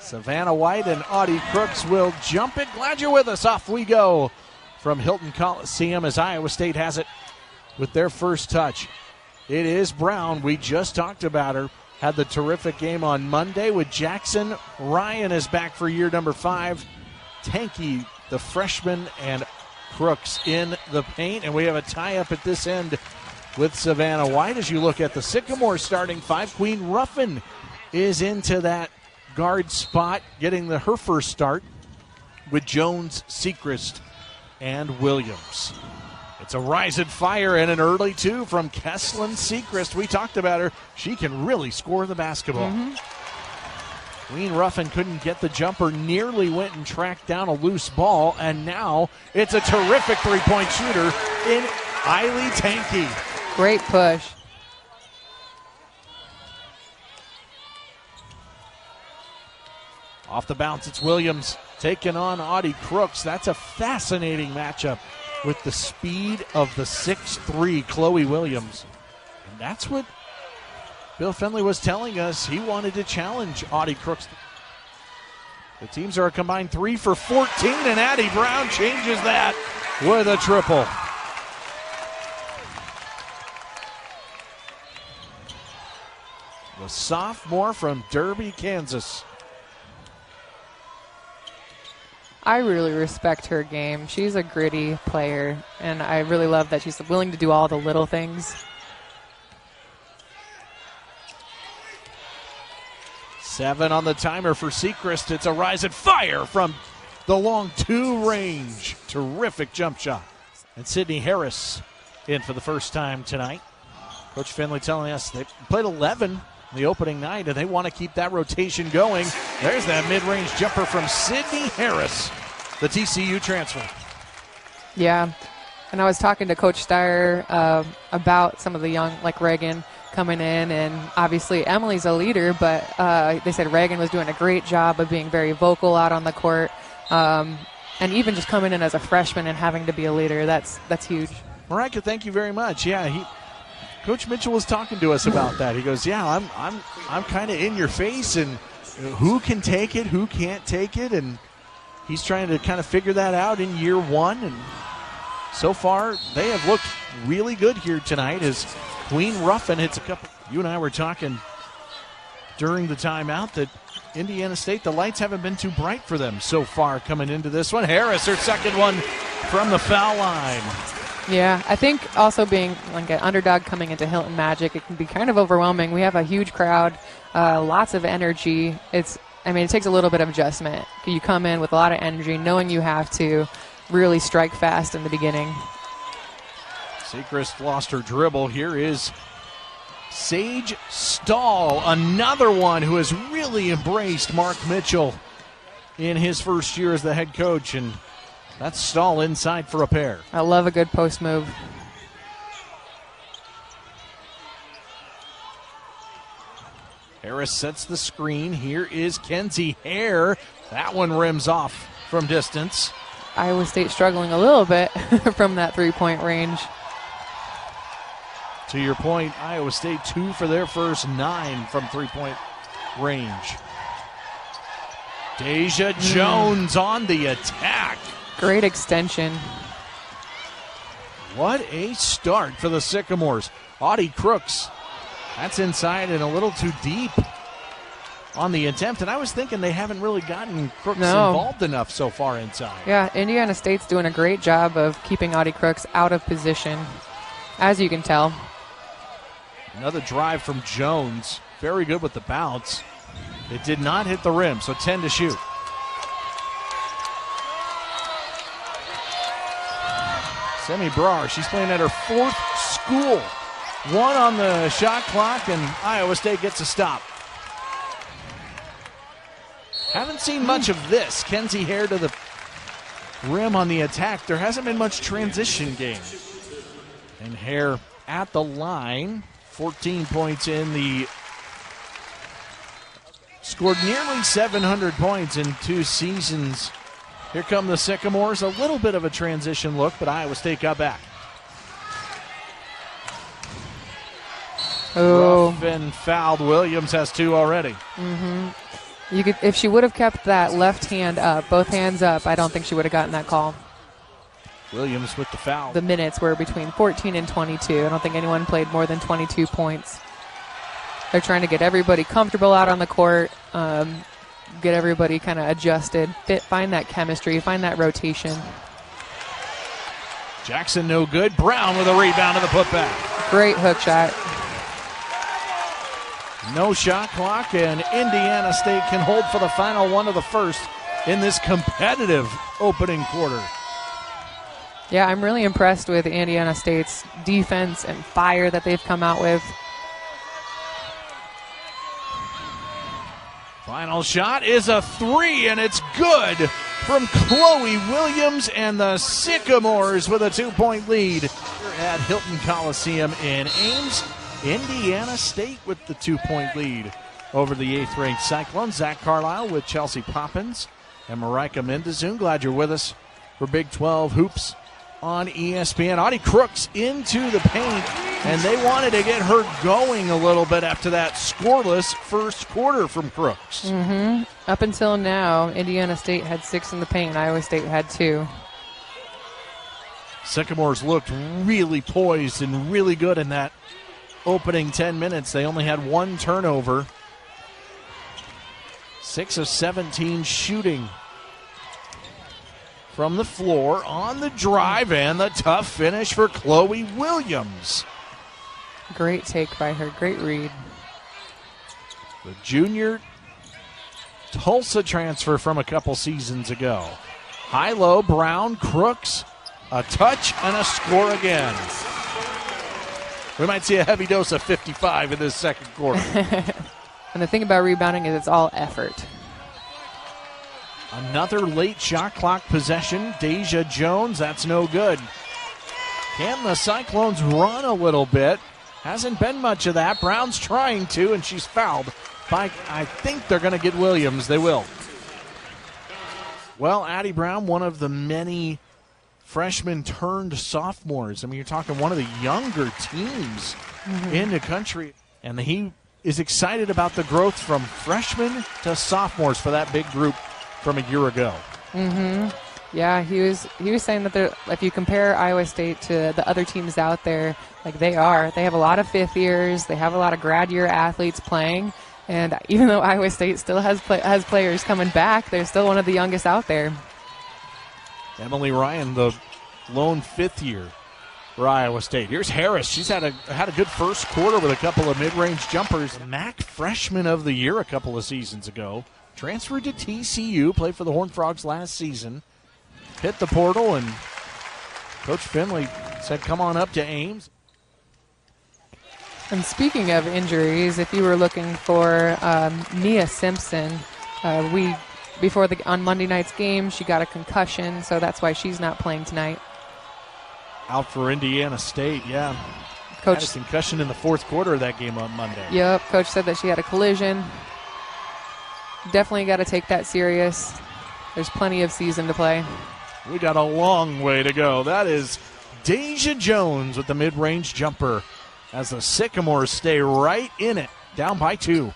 Savannah White and Audi Crooks will jump it. Glad you're with us. Off we go from Hilton Coliseum as Iowa State has it with their first touch. It is Brown. We just talked about her. Had the terrific game on Monday with Jackson. Ryan is back for year number 5. Tanky, the freshman, and Crooks in the paint. And we have a tie-up at this end with Savannah White. As you look at the Sycamore starting 5, Queen Ruffin is into that guard spot, getting her first start with Jones, Sechrist, and Williams. It's a rise and fire and an early 2 from Kesslin Sechrist. We talked about her. She can really score the basketball. Queen Ruffin couldn't get the jumper, nearly went and tracked down a loose ball, and now it's a terrific three-point shooter in Eiley Tanky. Great push. Off the bounce, it's Williams taking on Audi Crooks. That's a fascinating matchup with the speed of the 6'3" Chloe Williams. And that's what Bill Fenley was telling us. He wanted to challenge Audi Crooks. The teams are a combined 3 for 14, and Addy Brown changes that with a triple. The sophomore from Derby, Kansas. I really respect her game. She's a gritty player, and I really love that she's willing to do all the little things. 7 on the timer for Sechrist. It's a rise and fire from the long 2 range. Terrific jump shot. And Sydney Harris in for the first time tonight. Coach Finley telling us they played 11 the opening night, and they want to keep that rotation going. There's that mid-range jumper from Sydney Harris, the TCU transfer. Yeah, and I was talking to Coach Steyer about some of the young, like Reagan, coming in, and obviously Emily's a leader, but they said Reagan was doing a great job of being very vocal out on the court, and even just coming in as a freshman and having to be a leader, that's huge. Marika, thank you very much. Yeah, Coach Mitchell was talking to us about that. He goes, yeah, I'm kind of in your face, and who can take it, who can't take it, and he's trying to kind of figure that out in year 1. And so far, they have looked really good here tonight as Queen Ruffin hits a couple. You and I were talking during the timeout that Indiana State, the lights haven't been too bright for them so far coming into this one. Harris, her second one from the foul line. Yeah, I think also being like an underdog coming into Hilton Magic, it can be kind of overwhelming. We have a huge crowd, lots of energy. It takes a little bit of adjustment. You come in with a lot of energy, knowing you have to really strike fast in the beginning. Sechrist lost her dribble. Here is Sage Stahl, another one who has really embraced Mark Mitchell in his first year as the head coach, and that's Stahl inside for a pair. I love a good post move. Harris sets the screen. Here is Kenzie Hare. That one rims off from distance. Iowa State struggling a little bit from that three-point range. To your point, Iowa State 2 for their first 9 from three-point range. Deja Jones on the attack. Great extension. What a start for the Sycamores. Audi Crooks, that's inside and a little too deep on the attempt. And I was thinking they haven't really gotten Crooks involved enough so far inside. Yeah, Indiana State's doing a great job of keeping Audi Crooks out of position, as you can tell. Another drive from Jones. Very good with the bounce. It did not hit the rim, so 10 to shoot. Semi Brar, she's playing at her 4th school. 1 on the shot clock, and Iowa State gets a stop. Haven't seen much of this. Kenzie Hare to the rim on the attack. There hasn't been much transition game. And Hare at the line. 14 points in the... Scored nearly 700 points in 2 seasons. Here come the Sycamores. A little bit of a transition look, but Iowa State got back. Oh. Ruffin fouled. Williams has 2 already. If she would have kept that left hand up, both hands up, I don't think she would have gotten that call. Williams with the foul. The minutes were between 14 and 22. I don't think anyone played more than 22 points. They're trying to get everybody comfortable out on the court, get everybody kind of adjusted, find that chemistry, find that rotation. Jackson no good. Brown with a rebound and the putback. Great hook shot. No shot clock, and Indiana State can hold for the final one of the first in this competitive opening quarter. Yeah, I'm really impressed with Indiana State's defense and fire that they've come out with. Final shot is a three, and it's good from Chloe Williams, and the Sycamores with a 2-point lead at Hilton Coliseum in Ames. Indiana State with the 2-point lead over the 8th-ranked Cyclones. Zach Carlisle with Chelsea Poppins and Marika Mendezoon. Glad you're with us for Big 12 Hoops on ESPN. Audi Crooks into the paint, and they wanted to get her going a little bit after that scoreless first quarter from Crooks. Up until now, Indiana State had 6 in the paint, and Iowa State had 2. Sycamores looked really poised and really good in that opening 10 minutes. They only had 1 turnover. 6 of 17 shooting from the floor on the drive, and the tough finish for Chloe Williams. Great take by her. Great read. The junior Tulsa transfer from a couple seasons ago. High-low, Brown, Crooks, a touch and a score again. We might see a heavy dose of 55 in this second quarter. And the thing about rebounding is it's all effort. Another late shot clock possession. Deja Jones, that's no good. Can the Cyclones run a little bit? Hasn't been much of that. Brown's trying to, and she's fouled by, I think they're going to get Williams. They will. Well, Addy Brown, one of the many freshmen turned sophomores. I mean, you're talking one of the younger teams in the country. And he is excited about the growth from freshmen to sophomores for that big group from a year ago. Yeah, he was saying that if you compare Iowa State to the other teams out there, like they have a lot of fifth years, they have a lot of grad year athletes playing, and even though Iowa State still has players coming back, they're still one of the youngest out there. Emily Ryan, the lone fifth year for Iowa State. Here's Harris. She's had a good first quarter with a couple of mid-range jumpers. MAC Freshman of the Year a couple of seasons ago. Transferred to TCU, played for the Horned Frogs last season. Hit the portal, and Coach Finley said, come on up to Ames. And speaking of injuries, if you were looking for Mia Simpson, on Monday night's game, she got a concussion, so that's why she's not playing tonight. Out for Indiana State, yeah. Coach had a concussion in the fourth quarter of that game on Monday. Yep, Coach said that she had a collision. Definitely got to take that serious. There's plenty of season to play. We got a long way to go. That is Deja Jones with the mid-range jumper as the Sycamores stay right in it, down by 2.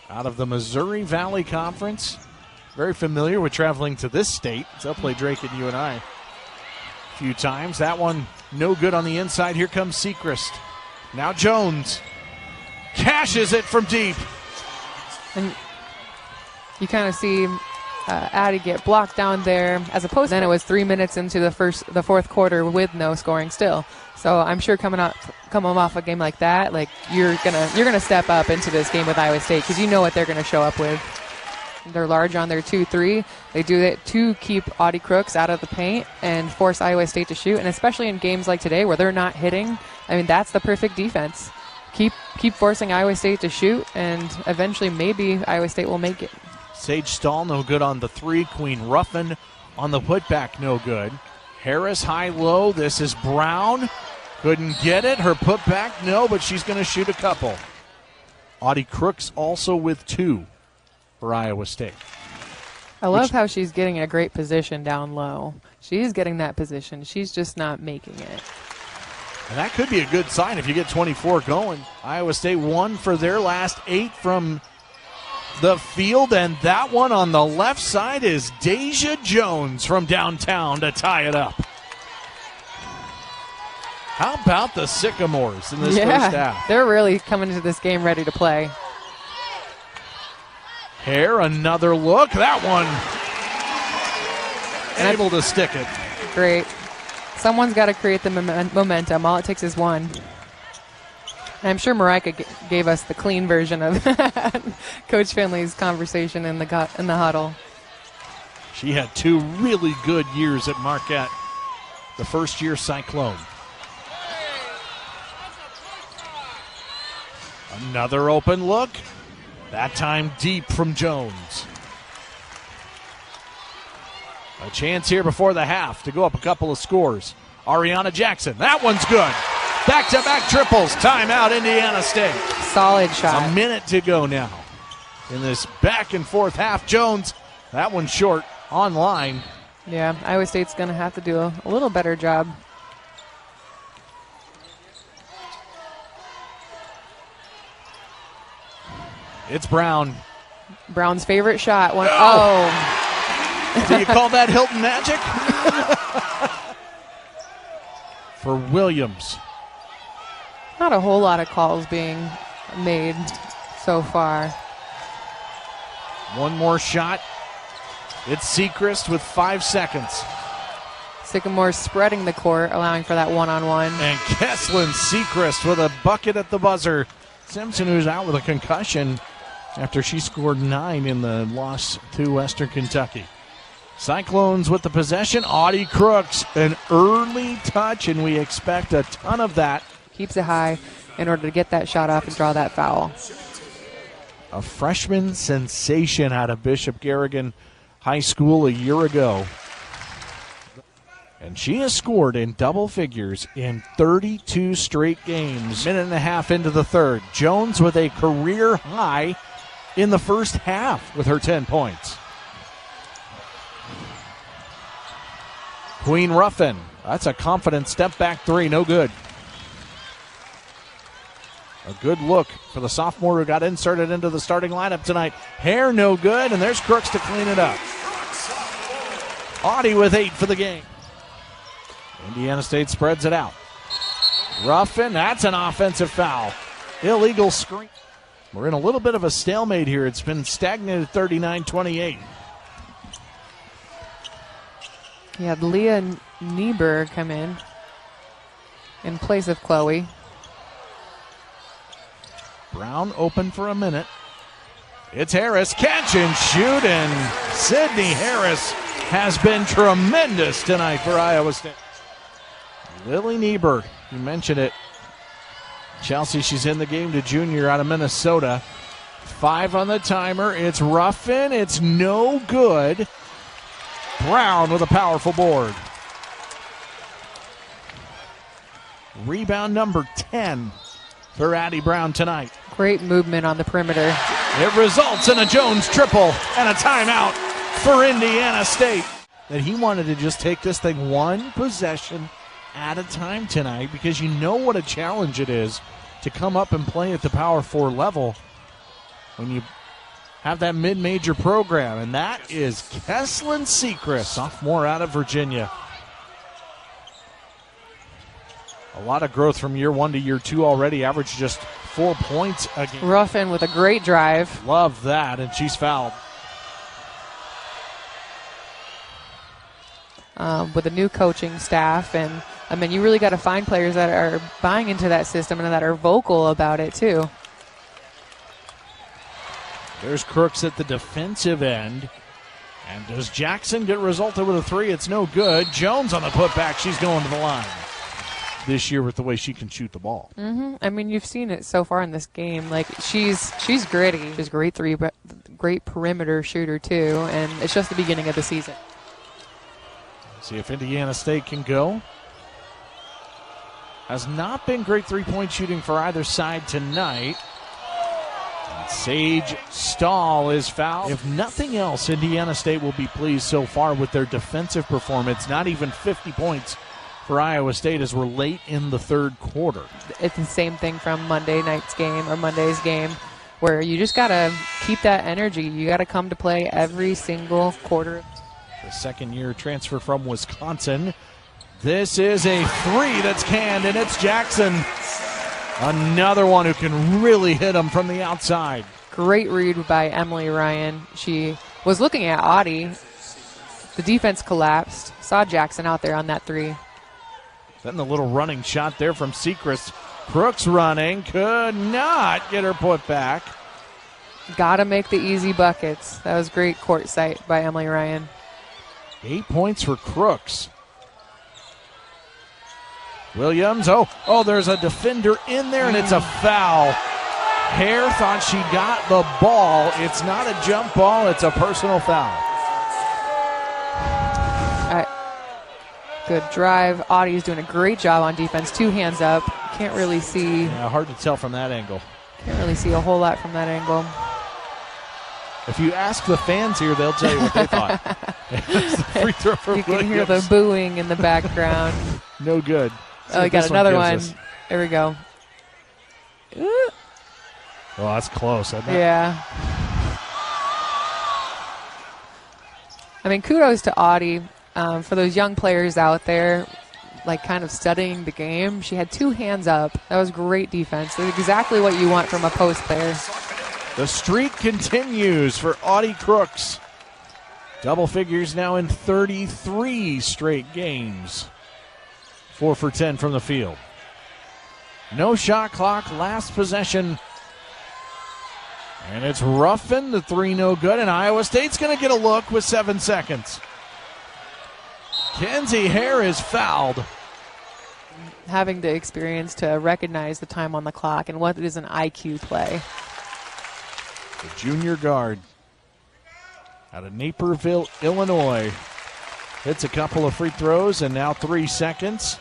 Out of the Missouri Valley Conference. Very familiar with traveling to this state. They'll play Drake and UNI a few times. That one no good on the inside. Here comes Sechrist. Now Jones cashes it from deep. And you kind of see Addy get blocked down there, as opposed to then it was 3 minutes into the fourth quarter with no scoring still. So I'm sure coming off a game like that, like you're gonna step up into this game with Iowa State because you know what they're gonna show up with. They're large on their 2-3. They do that to keep Audi Crooks out of the paint and force Iowa State to shoot. And especially in games like today where they're not hitting, I mean, that's the perfect defense. Keep forcing Iowa State to shoot, and eventually maybe Iowa State will make it. Sage Stahl no good on the 3. Queen Ruffin on the putback no good. Harris high-low. This is Brown. Couldn't get it. Her putback no, but she's going to shoot a couple. Audi Crooks also with 2 for Iowa State. I love how she's getting a great position down low. She's getting that position. She's just not making it. And that could be a good sign if you get 24 going. Iowa State won for their last 8 from the field, and that one on the left side is Deja Jones from downtown to tie it up. How about the Sycamores in this first half? They're really coming into this game ready to play. Hare, another look. That one able to stick it. Great. Someone's got to create the momentum. All it takes is one. And I'm sure Marika gave us the clean version of Coach Finley's conversation in the huddle. She had 2 really good years at Marquette. The first year Cyclone. Another open look. That time deep from Jones. A chance here before the half to go up a couple of scores. Ariana Jackson. That one's good. Back-to-back triples. Timeout, Indiana State. Solid shot. A minute to go now in this back and forth half. Jones, that one's short, on line. Yeah, Iowa State's going to have to do a little better job. It's Brown. Brown's favorite shot. Do you call that Hilton magic? For Williams. Not a whole lot of calls being made so far. One more shot. It's Sechrist with 5 seconds. Sycamore spreading the court, allowing for that one-on-one. And Kesslin Sechrist with a bucket at the buzzer. Simpson, who's out with a concussion after she scored 9 in the loss to Western Kentucky. Cyclones with the possession. Audi Crooks, an early touch, and we expect a ton of that. Keeps it high in order to get that shot off and draw that foul. A freshman sensation out of Bishop Garrigan High School a year ago. And she has scored in double figures in 32 straight games. Minute and a half into the third. Jones with a career high in the first half with her 10 points. Queen Ruffin. That's a confident step back 3. No good. A good look for the sophomore who got inserted into the starting lineup tonight. Hare no good, and there's Crooks to clean it up. Audi with 8 for the game. Indiana State spreads it out. Ruffin, that's an offensive foul. Illegal screen. We're in a little bit of a stalemate here. It's been stagnant at 39-28. You had Leah Niebuhr come in place of Chloe. Brown open for a minute. It's Harris. Catch and shoot, and Sydney Harris has been tremendous tonight for Iowa State. Lily Niebuhr, you mentioned it. Chelsea, she's in the game, the junior out of Minnesota. 5 on the timer. It's Ruffin. It's no good. Brown with a powerful board. Rebound number 10 for Addy Brown tonight. Great movement on the perimeter. It results in a Jones triple and a timeout for Indiana State. That he wanted to just take this thing one possession at a time tonight, because you know what a challenge it is to come up and play at the Power 4 level when you have that mid-major program. And that is Kesslin Sechrist, sophomore out of Virginia. A lot of growth from year 1 to year 2 already. Averaged just 4 points a game. Ruffin with a great drive. Love that, and she's fouled. With a new coaching staff, and I mean, you really got to find players that are buying into that system and that are vocal about it too. There's Crooks at the defensive end. And does Jackson get resulted with a 3? It's no good. Jones on the putback. She's going to the line this year with the way she can shoot the ball. Mm-hmm. I mean, you've seen it so far in this game. Like, she's gritty. She's a great perimeter shooter too, and it's just the beginning of the season. See if Indiana State can go. Has not been great three-point shooting for either side tonight. And Sage Stahl is fouled. If nothing else, Indiana State will be pleased so far with their defensive performance. Not even 50 points for Iowa State as we're late in the third quarter. It's the same thing from Monday night's game or Monday's game, where you just got to keep that energy. You got to come to play every single quarter. The second-year transfer from Wisconsin. This is a three that's canned, and it's Jackson. Another one who can really hit him from the outside. Great read by Emily Ryan. She was looking at Audi. The defense collapsed. Saw Jackson out there on that three. Then the little running shot there from Sechrist. Crooks running. Could not get her put back. Got to make the easy buckets. That was great court sight by Emily Ryan. 8 points for Crooks. Williams. Oh, there's a defender in there, and it's a foul. Hare thought she got the ball. It's not a jump ball. It's a personal foul. Good drive. Audie's doing a great job on defense. 2 hands up. Can't really see. Yeah, hard to tell from that angle. Can't really see a whole lot from that angle. If you ask the fans here, they'll tell you what they thought. It's the free throw for You can Williams. hear the booing in the background. No good. We got another one. There we go. Ooh. Well, that's close, isn't it? Yeah. I mean, kudos to Audie for those young players out there, like kind of studying the game. She had 2 hands up. That was great defense. That's exactly what you want from a post player. The streak continues for Audi Crooks. Double figures now in 33 straight games. 4 for 10 from the field. No shot clock, last possession. And it's Ruffin, the 3 no good, and Iowa State's going to get a look with 7 seconds. Kenzie Hare is fouled. Having the experience to recognize the time on the clock and what is an IQ play. The junior guard out of Naperville, Illinois. Hits a couple of free throws, and now 3 seconds.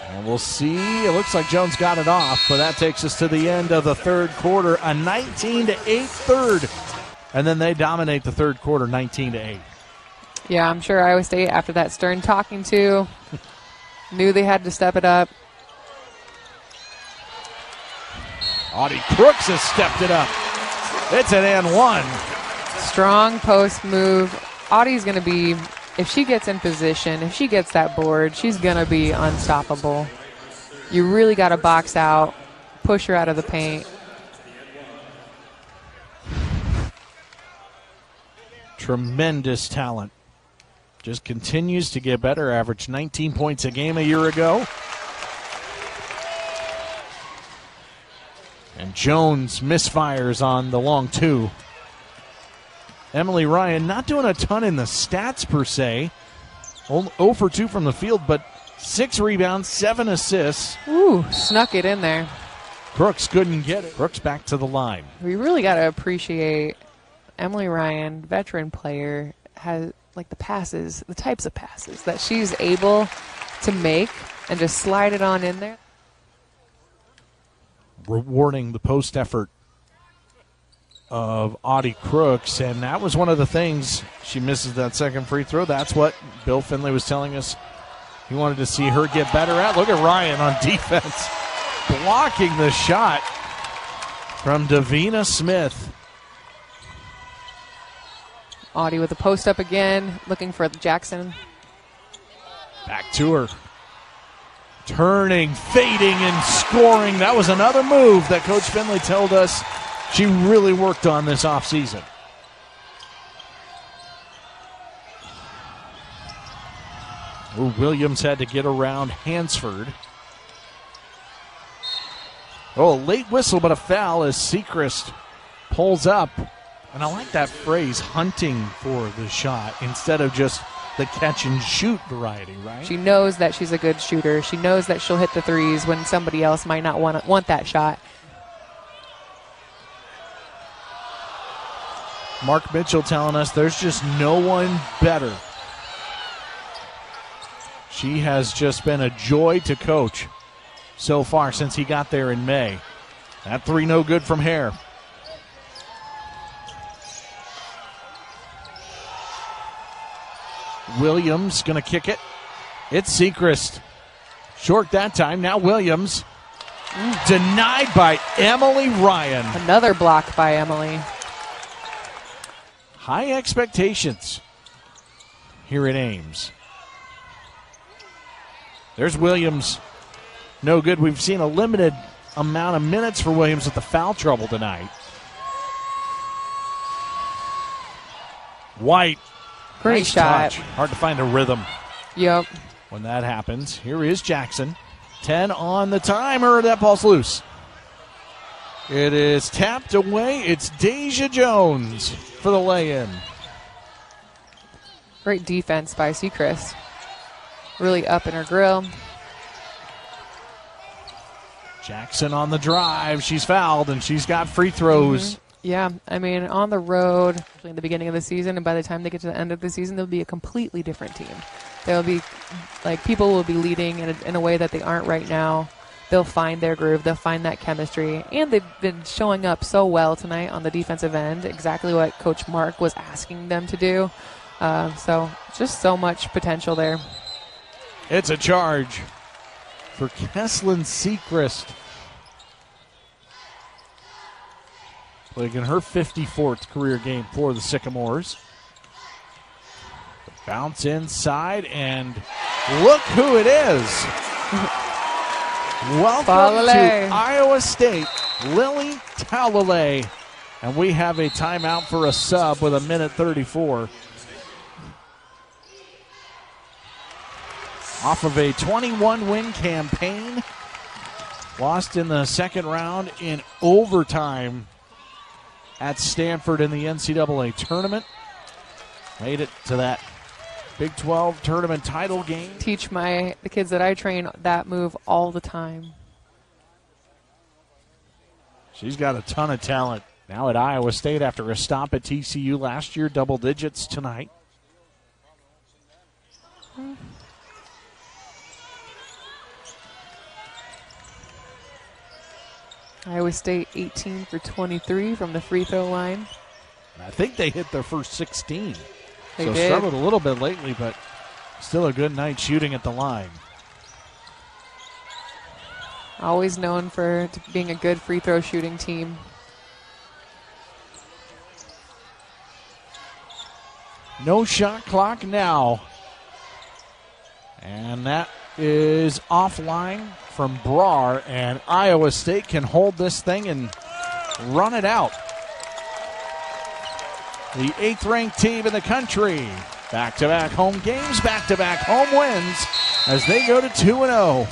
And we'll see. It looks like Jones got it off, but that takes us to the end of the third quarter. A 19-8 third. And then they dominate the third quarter, 19-8. Yeah, I'm sure Iowa State, after that stern talking to, knew they had to step it up. Audi Crooks has stepped it up. It's an and one. Strong post move. Audie's going to be, if she gets in position, if she gets that board, she's going to be unstoppable. You really got to box out, push her out of the paint. Tremendous talent. Just continues to get better. Averaged 19 points a game a year ago. And Jones misfires on the long 2. Emily Ryan not doing a ton in the stats per se. 0 for 2 from the field, but 6 rebounds, 7 assists. Ooh, snuck it in there. Crooks couldn't get it. Crooks back to the line. We really got to appreciate Emily Ryan, veteran player, has like the passes, the types of passes that she's able to make and just slide it on in there. Rewarding the post effort of Audi Crooks, and that was one of the things. She misses that second free throw. That's what Bill Finley was telling us he wanted to see her get better at. Look at Ryan on defense, blocking the shot from Davina Smith. Audie with the post up again, looking for Jackson. Back to her. Turning, fading, and scoring. That was another move that Coach Finley told us she really worked on this offseason. Williams had to get around Hansford. Oh, a late whistle, but a foul as Sechrist pulls up. And I like that phrase, hunting for the shot, instead of just the catch and shoot variety, right? She knows that she's a good shooter. She knows that she'll hit the threes when somebody else might not want that shot. Mark Mitchell telling us there's just no one better. She has just been a joy to coach so far since he got there in May. That 3 no good from Hare. Williams going to kick it. It's Sechrist. Short that time. Now Williams. Denied by Emily Ryan. Another block by Emily. High expectations here at Ames. There's Williams. No good. We've seen a limited amount of minutes for Williams with the foul trouble tonight. White. Great nice shot. Touch. Hard to find a rhythm Yep. when that happens. Here is Jackson. 10 on the timer. That ball's loose. It is tapped away. It's Deja Jones for the lay-in. Great defense by Sechrist. Really up in her grill. Jackson on the drive. She's fouled, and she's got free throws. Yeah, I mean, on the road, especially in the beginning of the season, and by the time they get to the end of the season, they'll be a completely different team. They'll be, like, people will be leading in a way that they aren't right now. They'll find their groove. They'll find that chemistry. And they've been showing up so well tonight on the defensive end, exactly what Coach Mark was asking them to do. So just so much potential there. It's a charge for Kesslyn Sechrist. Playing in her 54th career game for the Sycamores. Bounce inside, and look who it is. Welcome to Iowa State, Lily Talalay. And we have a timeout for a sub with 1:34. Off of a 21-win campaign. Lost in the second round in overtime at Stanford in the NCAA tournament. Made it to that Big 12 tournament title game. Teach the kids that I train that move all the time. She's got a ton of talent now at Iowa State after a stop at TCU last year. Double digits tonight. Iowa State 18 for 23 from the free throw line. I think they hit their first 16. They so did. Struggled a little bit lately, but still a good night shooting at the line. Always known for being a good free throw shooting team. No shot clock now. And that is offline from Brar, and Iowa State can hold this thing and run it out. The 8th-ranked team in the country. Back-to-back home games, back-to-back home wins as they go to 2-0.